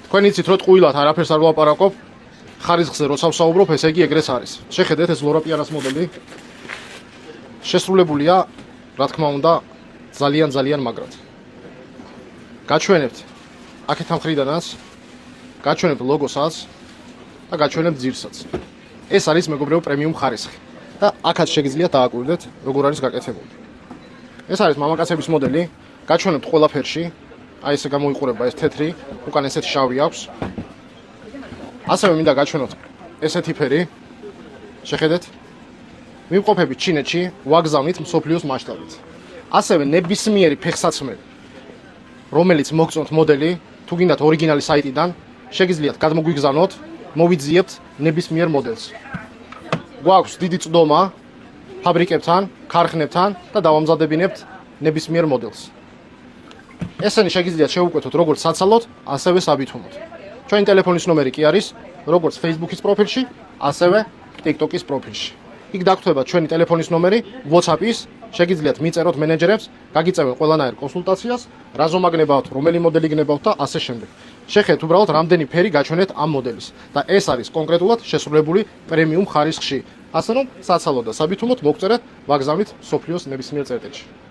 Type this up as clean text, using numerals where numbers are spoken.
თქვენ იცით რომ ტყუილად არაფერს არ ვლაპარაკობ, ხარისხზე როცა ვსაუბრობ, ესე იგი ეგრეც არის. შეხედეთ ეს ლორა პიანას მოდელი. შესრულებულია, რა თქმა უნდა, ძალიან მაგრად. გაჩვენებთ აქეთ ამ მხრიდანაც, გაჩვენებთ ლოგოსაც და გაჩვენებთ ძირსაც. ეს არის მეგობრებო პრემიუმ ხარისხი და აქაც შეგიძლიათ დააკვირდეთ, როგორ არის გაკეთებული. ეს არის მამაკაცების მოდელი, გაჩვენებთ ყველაფერში. აი ესე გამოიყურება ეს თეთრი, უკან ესეთი შავი აქვს. ასევე მინდა გაჩვენოთ ესეთი ფერი. შეხედეთ. მივყოფებით ჩინეთში, ვაგზავნით მსოფლიოს მასშტაბით. ასევე ნებისმიერი ფეხსაცმელი, რომელიც მოგწონთ მოდელი, თუ გინდათ ორიგინალი საიტიდან, შეგიძლიათ გადმოგვიგზავნოთ, მოვიძიებთ ნებისმიერ მოდელს. გვაქვს დიდი წვდომა ფაბრიკებთან, ქარხნებთან და დავამზადებინებთ ნებისმიერ მოდელს. ესენი შეგიძლიათ შევუკვეთოთ როგორც საცალოდ, ასევე საბითუმოდ. ჩვენი ტელეფონის ნომერი კი არის როგორც Facebook-ის პროფილში, ასევე TikTok-ის პროფილში. იქ დაგხვდება ჩვენი ტელეფონის ნომერი, WhatsApp-ის, შეგიძლიათ მიწეროთ მენეჯერებს, გაგიწევენ ყველანაირ კონსულტაციას, რა ზომა გნებავთ, რომელი მოდელი გნებავთ და ასე შემდეგ. შეხედეთ უბრალოდ რამდენი ფერი გაჩვენეთ ამ მოდელის და ეს არის კონკრეტულად შესრულებული პრემიუმ ხარისხში. ასე რომ, საცალო და საბითუმოდ მოგწერეთ, ვაგზავნით მსოფლიოს ნებისმიერ წერტილში.